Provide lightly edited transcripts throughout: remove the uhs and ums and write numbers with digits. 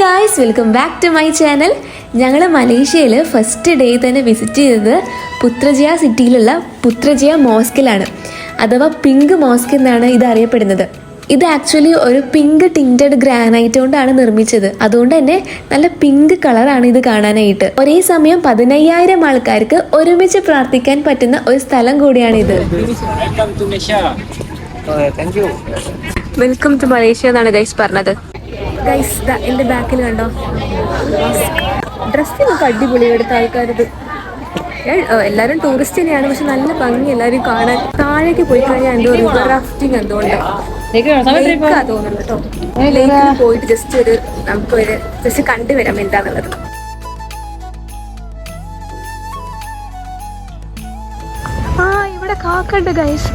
Guys, welcome back to my channel. ഞങ്ങൾ മലേഷ്യയിൽ first day തന്നെ വിസിറ്റ് ചെയ്തത് പുത്രജയ സിറ്റിയിലുള്ള പുത്രജയ മോസ്കിലാണ്, അഥവാ പിങ്ക് മോസ്ക് എന്നാണ് ഇത് അറിയപ്പെടുന്നത്. ഇത് ആക്ച്വലി ഒരു പിങ്ക് ടിൻറ്റഡ് ഗ്രാനൈറ്റ് കൊണ്ടാണ് നിർമ്മിച്ചത്. അതുകൊണ്ട് തന്നെ നല്ല പിങ്ക് കളറാണ് ഇത് കാണാനായിട്ട്. ഒരേ സമയം 15,000 ആൾക്കാർക്ക് ഒരുമിച്ച് പ്രാർത്ഥിക്കാൻ പറ്റുന്ന ഒരു സ്ഥലം കൂടിയാണ് ഇത്. വെൽക്കം ടു മലേഷ്യ എന്നാണ് ഗൈസ് പറഞ്ഞത്. ഗൈസ്, എൻ്റെ ബാക്കിൽ കണ്ടോ, ഡ്രസ്സിനൊക്കെ അടിപൊളി. ഇവിടുത്തെ ആൾക്കാരത് എല്ലാവരും ടൂറിസ്റ്റ് തന്നെയാണ്, പക്ഷെ നല്ല ഭംഗി എല്ലാവരും കാണാൻ. താഴേക്ക് പോയി കഴിഞ്ഞാൽ എന്തോ റിവർ റാഫ്റ്റിംഗ് എന്തുകൊണ്ട് തോന്നുന്നു കേട്ടോ. ലേക്കിൽ പോയിട്ട് നമുക്ക് ജസ്റ്റ് കണ്ടുവരാം എന്താന്നുള്ളത്. ഇവിടെ കാക്കണ്ട് ഗൈസ്.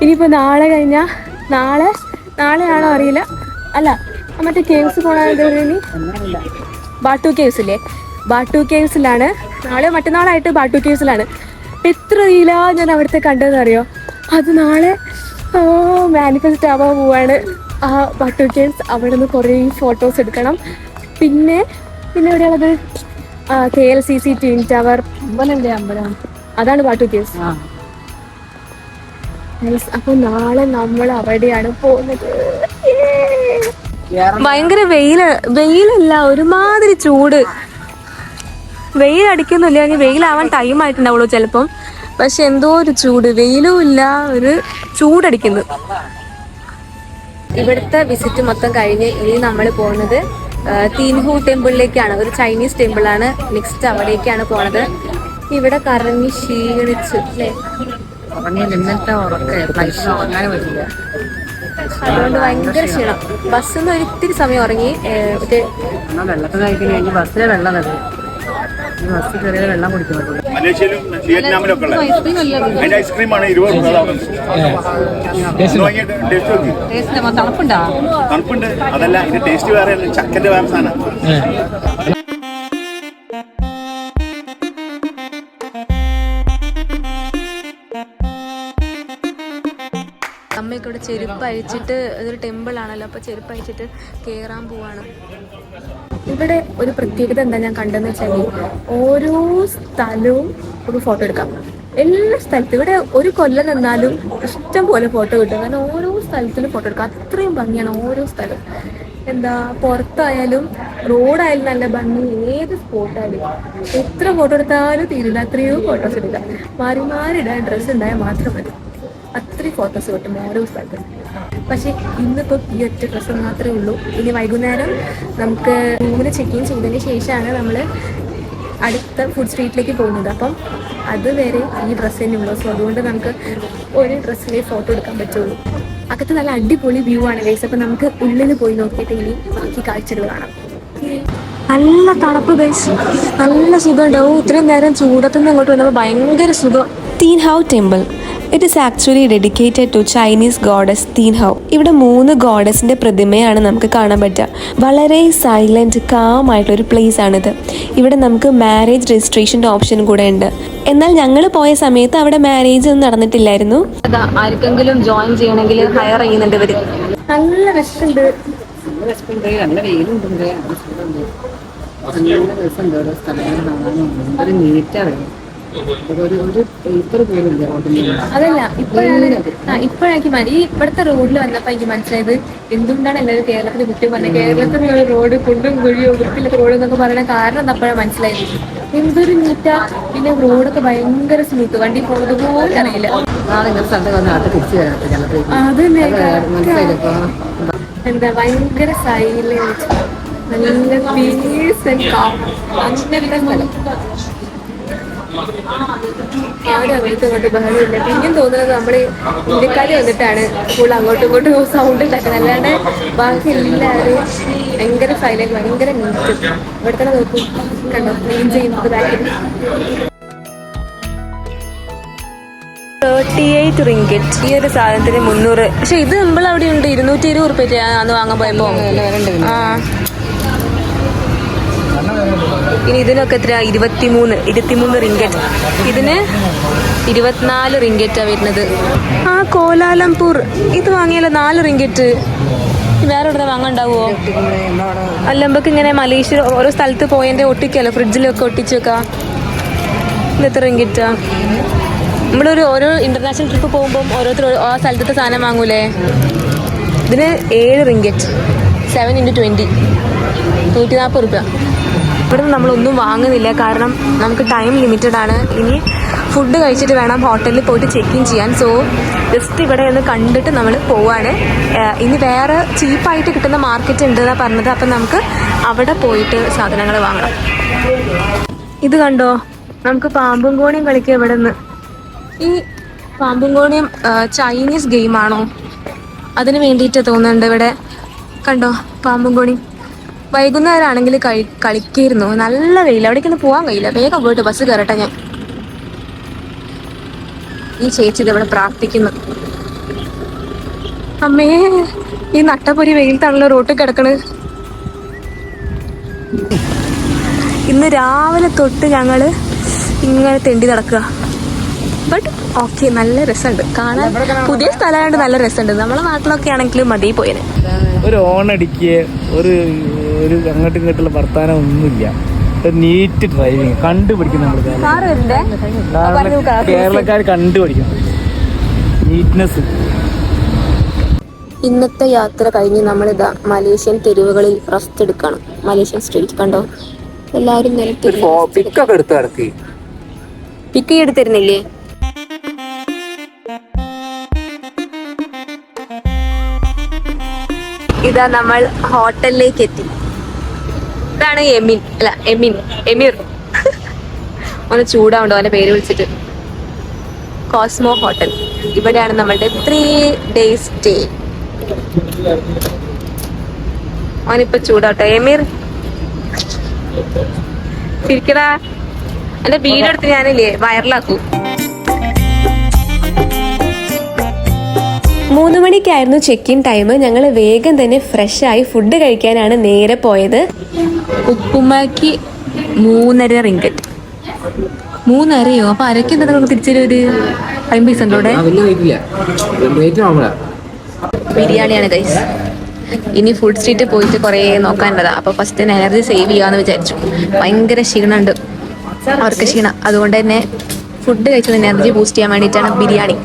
ഇനിയിപ്പോ നാളെ കഴിഞ്ഞാൽ നാളെയാണോ അറിയില്ല, അല്ല മറ്റേ കേവ്സ് പോണി ബാട്ടു കേവ്സ് ഇല്ലേ, ബാട്ടു കേവ്സിലാണ് നാളെ മറ്റന്നാളായിട്ട്. ബാട്ടു കേവ്സിലാണ്. എത്ര റീലാ ഞാൻ അവിടുത്തെ കണ്ടതെന്ന് അറിയോ. അത് നാളെ മാനിഫെസ്റ്റ് ആവാൻ പോവാണ് ആ ബാട്ടു കേവ്സ്. അവിടെ നിന്ന് കുറേ ഫോട്ടോസ് എടുക്കണം. പിന്നെ എവിടെയുള്ളത് KLCC ട്വിൻ ടവർ അമ്പലം, അതാണ് ബാട്ടു കേവ്സ്. അപ്പൊ നാളെ നമ്മൾ അവിടെയാണ് പോകുന്നത്. ഭയങ്കര വെയിലല്ല, ഒരുമാതിരി ചൂട്. വെയിൽ അടിക്കുന്നില്ല, ഇനി വെയിലാവാൻ ടൈം ആയിട്ടുണ്ടാവുള്ളൂ ചിലപ്പം. പക്ഷെ എന്തോ ഒരു ചൂട്, വെയിലും ഇല്ല, ഒരു ചൂടടിക്കുന്നു. ഇവിടുത്തെ വിസിറ്റ് മൊത്തം കഴിഞ്ഞ് ഇനി നമ്മൾ പോകുന്നത് തീൻഹു ടെമ്പിളിലേക്കാണ്. ഒരു ചൈനീസ് ടെമ്പിളാണ്. നെക്സ്റ്റ് അവിടേക്കാണ് പോണത്. ഇവിടെ കറങ്ങി ക്ഷീണിച്ചു അല്ലേ, അതുകൊണ്ട് ഭയങ്കര ക്ഷീണം. ബസ്സിന്ന് ഒരിത്തിരി സമയം ഉറങ്ങി. മലേഷ്യയിലും വിയറ്റ്നാമിലൊക്കെ അതിന്റെ ഐസ്ക്രീമാണ് 20 തണുപ്പുണ്ട്. അതല്ല, ഇത് ടേസ്റ്റ് വേറെ, ചക്കന്റെ വേറെ സാധനം. അമ്മയൊക്കെ ഇവിടെ ചെരുപ്പ് അഴിച്ചിട്ട്, ഇതൊരു ടെമ്പിൾ ആണല്ലോ, അപ്പോൾ ചെരുപ്പ് അഴിച്ചിട്ട് കയറാൻ പോവാണ്. ഇവിടെ ഒരു പ്രത്യേകത എന്താ ഞാൻ കണ്ടെന്ന് വെച്ചാൽ, ഓരോ സ്ഥലവും ഒരു ഫോട്ടോ എടുക്കാം. എല്ലാ സ്ഥലത്തും ഇവിടെ ഒരു കൊല്ലം നിന്നാലും ഇഷ്ടം പോലെ ഫോട്ടോ കിട്ടും. കാരണം ഓരോ സ്ഥലത്തിലും ഫോട്ടോ എടുക്കാം. അത്രയും ഭംഗിയാണ് ഓരോ സ്ഥലം. എന്താ, പുറത്തായാലും റോഡായാലും നല്ല ഭംഗി. ഏത് സ്പോട്ടായാലും എത്ര ഫോട്ടോ എടുത്താലും തീരില്ല, അത്രയോ ഫോട്ടോസ് എടുക്കാം. മാറി ഇടാൻ ഡ്രസ്സ് ഉണ്ടായാൽ മാത്രം മതി, അത്രയും ഫോട്ടോസ് കിട്ടും ഓരോ സ്ഥലത്തും. പക്ഷെ ഇന്നിപ്പോൾ ഈ ഒറ്റ ഡ്രസ്സ് മാത്രമേ ഉള്ളൂ. ഇനി വൈകുന്നേരം നമുക്ക് റൂമിൽ ചെക്ക് ഇൻ ചെയ്തതിന് ശേഷമാണ് നമ്മൾ അടുത്ത ഫുഡ് സ്ട്രീറ്റിലേക്ക് പോകുന്നത്. അപ്പം അതുവരെ ഈ ഡ്രസ്സ് തന്നെ ഉള്ളൂ. സോ അതുകൊണ്ട് നമുക്ക് ഒരു ഡ്രസ്സിലേ ഫോട്ടോ എടുക്കാൻ പറ്റുള്ളൂ. അകത്ത് നല്ല അടിപൊളി വ്യൂ ആണ് ഗൈസ്. അപ്പം നമുക്ക് ഉള്ളിൽ പോയി നോക്കിയിട്ട് ഇനി ബാക്കി കാഴ്ചകൾ കാണാം. നല്ല തണുപ്പ് ഗൈസ്, നല്ല സുഖം ഉണ്ടാവും. ഇത്രയും നേരം ചൂടത്തുനിന്ന് ഇങ്ങോട്ട് വന്നപ്പോൾ ഭയങ്കര സുഖം. Thean Hou temple, it is actually dedicated to Chinese goddess Thean Hou. ഇവിടെ 3 ഗോഡസിൻ്റെ പ്രതിമയാണ് നമുക്ക് കാണാൻ പറ്റുക. വളരെ സൈലൻറ്റ് കാം ആയിട്ടുള്ളൊരു പ്ലേസ് ആണിത്. ഇവിടെ നമുക്ക് മാരേജ് രജിസ്ട്രേഷൻ്റെ ഓപ്ഷൻ കൂടെ ഉണ്ട്. എന്നാൽ ഞങ്ങൾ പോയ സമയത്ത് അവിടെ മാരേജ് ഒന്നും നടന്നിട്ടില്ലായിരുന്നു. ആർക്കെങ്കിലും ജോയിൻ ചെയ്യണമെങ്കിൽ ഹയർ ചെയ്യുന്നുണ്ട് ഇവർ. നല്ല വിശക്കുണ്ട്, നല്ല വെയിലുണ്ട്, ഓരോ സ്ഥലങ്ങൾ കാണാനും ഒരു നീറ്റാണ്. അതല്ല, ഇപ്പോഴാക്കി ഈ ഇവിടുത്തെ റോഡിൽ വന്നപ്പോ എനിക്ക് മനസ്സിലായത് എന്തുകൊണ്ടാണ് എല്ലാവരും കേരളത്തിന് കുറ്റം പറഞ്ഞത്. കേരളത്തിലുള്ള റോഡ് കുണ്ടും കുഴിയോ വൃത്തിയില്ലാത്ത റോഡ് എന്നൊക്കെ പറയുന്ന കാരണം അപ്പോഴാണ് മനസ്സിലായത്. എന്തൊരു നീറ്റാ. പിന്നെ റോഡൊക്കെ ഭയങ്കര സ്മൂത്ത്, വണ്ടി പോകുന്നത് പോലും അറിയില്ല. എന്താ ഭയങ്കര സൈലന്റ്, നല്ല പീസ് ആൻഡ് കാം. അങ്ങനത്തെ സ്ഥലം. ആരും അങ്ങോട്ടും ഇങ്ങോട്ടും ബഹളമില്ല. പിന്നെയും തോന്നുന്നത് നമ്മൾ ഇന്ത്യക്കാരി വന്നിട്ടാണ് ഫുൾ അങ്ങോട്ടും ഇങ്ങോട്ടും സൗണ്ട് ഉണ്ടാക്കുന്നത്. അല്ലാണ്ട് ബാക്കി എല്ലാവരും ഭയങ്കര സൈലന്റ്, ഭയങ്കര നീറ്റ്. ഇവിടെ തന്നെ നോക്കും, കണ്ടോ ക്ലീൻ ചെയ്യുന്നത് ബാക്കിൽ. 38 റിങ്കറ്റ് ഈ ഒരു സാധനത്തിന് 300. പക്ഷെ ഇത് നമ്മൾ അവിടെ ഉണ്ട് 220 റുപ്യ അന്ന് വാങ്ങാൻ പോയപ്പോ. ഇനി ഇതിനൊക്കെ എത്ര, 23 റിങ്കറ്റ്. ഇതിന് 24 റിങ്കറ്റാണ് വരുന്നത്. കോലാലംപൂർ ഇത് വാങ്ങിയാലോ 4 റിങ്കറ്റ്. വേറെ എവിടെ വാങ്ങാണ്ടാവുമോ? അല്ല നമുക്ക് ഇങ്ങനെ മലേഷ്യ ഓരോ സ്ഥലത്ത് പോയതിൻ്റെ ഒട്ടിക്കല്ലോ, ഫ്രിഡ്ജിലൊക്കെ ഒട്ടിച്ച് വെക്കാം. ഇത് എത്ര റിങ്കിറ്റാ? നമ്മളൊരു ഓരോ ഇന്റർനാഷണൽ ട്രിപ്പ് പോകുമ്പോൾ ഓരോരുത്തർ ആ സ്ഥലത്തെ സാധനം വാങ്ങൂലേ? ഇതിന് 7 റിങ്കറ്റ്, 7 × 20, 140 രൂപ. ഇവിടെ നമ്മളൊന്നും വാങ്ങുന്നില്ല, കാരണം നമുക്ക് ടൈം ലിമിറ്റഡ് ആണ്. ഇനി ഫുഡ് കഴിച്ചിട്ട് വേണം ഹോട്ടലിൽ പോയിട്ട് ചെക്ക് ഇൻ ചെയ്യാൻ. സോ ജസ്റ്റ് ഇവിടെ ഒന്ന് കണ്ടിട്ട് നമ്മൾ പോവാണ്. ഇനി വേറെ ചീപ്പായിട്ട് കിട്ടുന്ന മാർക്കറ്റ് ഉണ്ട് എന്നാണ് പറഞ്ഞത്. അപ്പം നമുക്ക് അവിടെ പോയിട്ട് സാധനങ്ങൾ വാങ്ങണം. ഇത് കണ്ടോ, നമുക്ക് പാമ്പും കോണിയും കളിക്കുക ഇവിടെ നിന്ന്. ഈ പാമ്പും കോണിയും ചൈനീസ് ഗെയിമാണോ? അതിന് വേണ്ടിയിട്ട് തോന്നുന്നുണ്ട്. ഇവിടെ കണ്ടോ പാമ്പും കോണി. വൈകുന്നേരം ആണെങ്കിൽ കളിക്കായിരുന്നു. നല്ല വെയില, അവിടേക്കൊന്നും പോകാൻ കഴിയില്ല. വേഗം പോയിട്ട് ബസ് കയറട്ടെ ഞാൻ. ഈ ചേച്ചി ഇതവിടെ പ്രാർത്ഥിക്കുന്നു. അമ്മേ, ഈ നട്ടപ്പൊരി വെയിലത്താണല്ലോ റോട്ടിൽ കിടക്കണ്. ഇന്ന് രാവിലെ തൊട്ട് ഞങ്ങള് ഇങ്ങനെ തെണ്ടി നടക്കുക. ബട്ട് ഓക്കെ, നല്ല രസമുണ്ട് കാണാൻ. പുതിയ സ്ഥലമായത് നല്ല രസമുണ്ട്. നമ്മളെ നാട്ടിലൊക്കെ ആണെങ്കിലും മതി പോയേനെ. ഒരു ഓണടിക്കുക, ഒരു അങ്ങോട്ടും ഇങ്ങോട്ടുള്ള വർത്താനം ഒന്നുമില്ല. ഒരു നീറ്റ് ഡ്രൈവിങ് കണ്ടുപിടിക്കും നമ്മൾ. കേരളക്കാർ കണ്ടുപിടിക്കും നീറ്റ്നെസ്. ഇന്നത്തെ യാത്ര കഴിഞ്ഞ് നമ്മളിതാ മലേഷ്യൻ തെരുവുകളിൽ റെസ്റ്റ് എടുക്കണം. മലേഷ്യൻ സ്ട്രീറ്റ് കണ്ടോ, എല്ലാവരും പിക്കൊക്കെ എടുത്ത് നടത്തി. പിക്ക് എടുത്തിരുന്നില്ലേ? ഇതാ നമ്മൾ ഹോട്ടലിലേക്ക് എത്തി. ഇതാണ് എമീർ. ഒന്ന് ചൂടാവുണ്ടോ അവന്റെ പേര് വിളിച്ചിട്ട്. Cosmo hotel. ഇവിടെയാണ് നമ്മളുടെ 3 days സ്റ്റേ. അവനിപ്പോ ചൂടാവട്ടെ. എമീർ ശരിക്കടാ, എന്റെ വീഡിയോ എടുത്ത് ഞാനില്ലേ വൈറലാക്കൂ. 3 മണിക്കായിരുന്നു ചെക്ക് ഇൻ ടൈം. ഞങ്ങൾ വേഗം തന്നെ ഫ്രഷായി ഫുഡ് കഴിക്കാനാണ് നേരെ പോയത്. ഉപ്പുമാക്ക് 3.5 റിങ്കറ്റ്. 3.5യോ? അപ്പൊ അരക്ക് എന്താ തിരിച്ചൊരു 50 പൈസ ഉണ്ടോ? ബിരിയാണിയാണ് ഗൈസ്. ഇനി ഫുഡ് സ്ട്രീറ്റ് പോയിട്ട് കുറേ നോക്കാനുള്ളതാ. അപ്പൊ ഫസ്റ്റ് എനർജി സേവ് ചെയ്യാന്ന് വിചാരിച്ചു. ഭയങ്കര ക്ഷീണമുണ്ട്, അവർക്ക് ക്ഷീണം. അതുകൊണ്ട് തന്നെ ഫുഡ് കഴിച്ചത് എനർജി ബൂസ്റ്റ് ചെയ്യാൻ വേണ്ടിയിട്ടാണ് ബിരിയാണി.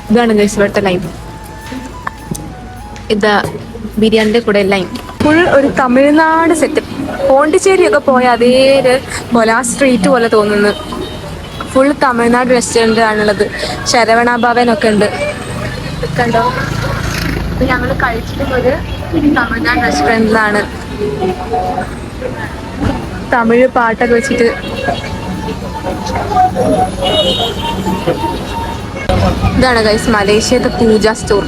ഇതാണ് ഗൈസ് ഇവിടുത്തെ ലൈൻ. ഇതാ ബിരിയാണിന്റെ കൂടെ ലൈൻ. ഫുൾ ഒരു തമിഴ്നാട് സെറ്റപ്പ്. പോണ്ടിച്ചേരിയൊക്കെ പോയ അതേ ഒരു കൊലാ സ്ട്രീറ്റ് പോലെ തോന്നുന്നു. ഫുൾ തമിഴ്നാട് റെസ്റ്റോറൻറ്റ് ആണുള്ളത്. ശരവണ ഭവനൊക്കെ ഉണ്ട്. കണ്ടോ, ഞങ്ങൾ കഴിച്ചിട്ടുള്ളത് തമിഴ്നാട് റെസ്റ്റോറൻറ്റിലാണ്. തമിഴ് പാട്ടൊക്കെ വെച്ചിട്ട്. ഇതാണ് ഗൈസ് മലേഷ്യത്തെ പൂജ സ്റ്റോർ.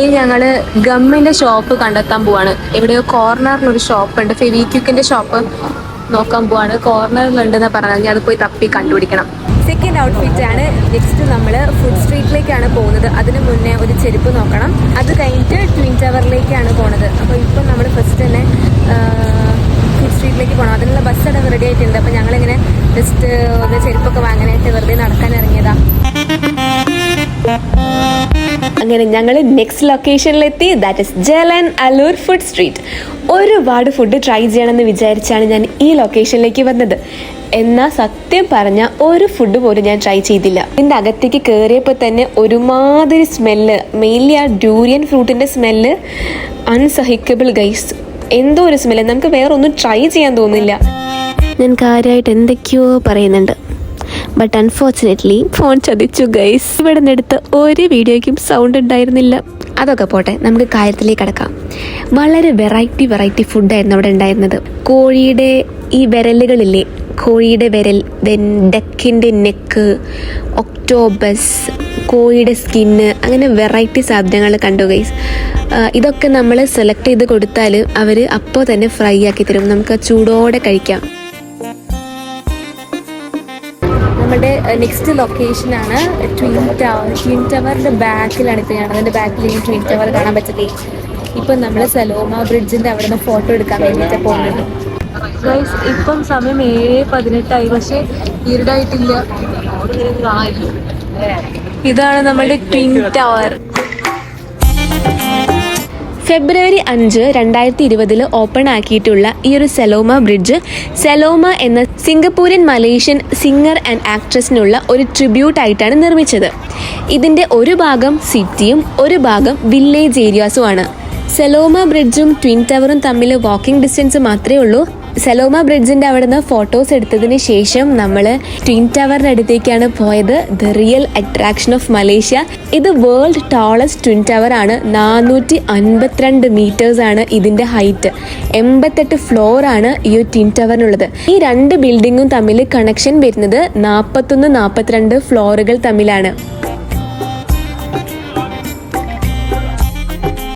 ഇനി ഞങ്ങള് ഗമ്മിന്റെ ഷോപ്പ് കണ്ടെത്താൻ പോവാണ്. എവിടെയോ കോർണറിലൊരു ഷോപ്പ് ഉണ്ട്, ഫെവിക്വിക്കിന്റെ ഷോപ്പ് നോക്കാൻ പോവാണ്. കോർണറിലുണ്ടെന്ന് പറഞ്ഞാൽ അത് പോയി തപ്പി കണ്ടുപിടിക്കണം. സെക്കൻഡ് ഔട്ട്ഫിറ്റ് ആണ്. നെക്സ്റ്റ് നമ്മൾ ഫുഡ് സ്ട്രീറ്റിലേക്കാണ് പോകുന്നത്. അതിന് മുന്നേ ഒരു ചെരുപ്പ് നോക്കണം. അത് കഴിഞ്ഞിട്ട് ട്വിൻ ടവറിലേക്കാണ് പോണത്. അപ്പോൾ ഇപ്പം നമ്മൾ ഫസ്റ്റ് തന്നെ ഫുഡ് സ്ട്രീറ്റിലേക്ക് പോകണം. അതിനുള്ള ബസ് അടക്കം റെഡി ആയിട്ടുണ്ട്. അപ്പം ഞങ്ങളിങ്ങനെ ജസ്റ്റ് ഒന്ന് ചെരുപ്പൊക്കെ വാങ്ങാനായിട്ട് വെറുതെ നടക്കാൻ ഇറങ്ങിയതാ. അങ്ങനെ ഞങ്ങൾ നെക്സ്റ്റ് ലൊക്കേഷനിലെത്തി. That is Jalan Alor food street. ഒരുപാട് ഫുഡ് ട്രൈ ചെയ്യണമെന്ന് വിചാരിച്ചാണ് ഞാൻ ഈ ലൊക്കേഷനിലേക്ക് വന്നത്. എന്നാൽ സത്യം പറഞ്ഞാൽ ഒരു ഫുഡ് പോലും ഞാൻ ട്രൈ ചെയ്തില്ല. ഇതിൻ്റെ അകത്തേക്ക് കയറിയപ്പോൾ തന്നെ ഒരുമാതിരി സ്മെല്ല്, മെയിൻലി ആ ഡ്യൂരിയൻ ഫ്രൂട്ടിൻ്റെ സ്മെല്ല് അൺസഹിക്കബിൾ ഗൈസ്. എന്തോ ഒരു സ്മെല്ല്, നമുക്ക് വേറെ ഒന്നും ട്രൈ ചെയ്യാൻ തോന്നില്ല. ഞാൻ കാര്യമായിട്ട് എന്തൊക്കെയോ പറയുന്നുണ്ട്, ബട്ട് അൺഫോർച്ചുനേറ്റ്ലി ഫോൺ ചതിച്ചു ഗൈസ്. ഇവിടെ നിന്നെടുത്ത ഒരു വീഡിയോയ്ക്കും സൗണ്ട് ഉണ്ടായിരുന്നില്ല. അതൊക്കെ പോട്ടെ, നമുക്ക് കാര്യത്തിലേക്ക് കടക്കാം. വളരെ വെറൈറ്റി ഫുഡായിരുന്നു അവിടെ ഉണ്ടായിരുന്നത്. കോഴിയുടെ ഈ വിരലുകളില്ലേ, കോഴിയുടെ വിരൽ, ദെൻ ഡക്കിൻ്റെ നെക്ക്, ഒക്ടോബസ്, കോഴിയുടെ സ്കിന്ന്, അങ്ങനെ വെറൈറ്റി സാധനങ്ങൾ കണ്ടു ഗൈസ്. ഇതൊക്കെ നമ്മൾ സെലക്ട് ചെയ്ത് കൊടുത്താൽ അവർ അപ്പോൾ തന്നെ ഫ്രൈ ആക്കി തരും. നമുക്ക് ചൂടോടെ കഴിക്കാം. നമ്മുടെ നെക്സ്റ്റ് ലൊക്കേഷനാണ് ട്വിൻ ടവർ. ട്വിൻ ടവറിൻ്റെ ബാക്കിലാണ് ഇപ്പോൾ ഞാൻ. അതിൻ്റെ ബാക്കിൽ ഈ ട്വിൻ ടവർ കാണാൻ പറ്റില്ലേ. ഇപ്പം നമ്മൾ സലോമ ബ്രിഡ്ജിൻ്റെ അവിടെ നിന്ന് ഫോട്ടോ എടുക്കാൻ വേണ്ടിയിട്ട് പോകുന്നത് ഗൈസ്. ഇപ്പം സമയം 7:18 പക്ഷേ ഇരുടായിട്ടില്ല. ഇതാണ് നമ്മളുടെ ട്വിൻ ടവർ. ഫെബ്രുവരി 5, 2020 ഓപ്പൺ ആക്കിയിട്ടുള്ള ഈ ഒരു സെലോമ ബ്രിഡ്ജ് സെലോമ എന്ന സിംഗപ്പൂരിയൻ മലേഷ്യൻ സിംഗർ ആൻഡ് ആക്ട്രസിനുള്ള ഒരു ട്രിബ്യൂട്ട് ആയിട്ടാണ് നിർമ്മിച്ചത്. ഇതിൻ്റെ ഒരു ഭാഗം സിറ്റിയും ഒരു ഭാഗം വില്ലേജ് ഏരിയാസുമാണ്. സെലോമ ബ്രിഡ്ജും ട്വിൻ ടവറും തമ്മിൽ വാക്കിംഗ് ഡിസ്റ്റൻസ് മാത്രമേ ഉള്ളൂ. സെലോമ ബ്രിഡ്ജിൻ്റെ അവിടെ നിന്ന് ഫോട്ടോസ് എടുത്തതിന് ശേഷം നമ്മൾ ട്വിൻ ടവറിൻ്റെ അടുത്തേക്കാണ് പോയത്. The real attraction of Malaysia. ഇത് വേൾഡ് ടോളസ്റ്റ് ട്വിൻ ടവർ ആണ്. 452 മീറ്റേഴ്സ് ആണ് ഇതിൻ്റെ ഹൈറ്റ്. 88 ഫ്ലോർ ആണ് ഈ ഒരു ട്വിൻ ടവറിനുള്ളത്. ഈ രണ്ട് ബിൽഡിങ്ങും തമ്മിൽ കണക്ഷൻ വരുന്നത് 41-42 ഫ്ലോറുകൾ തമ്മിലാണ്.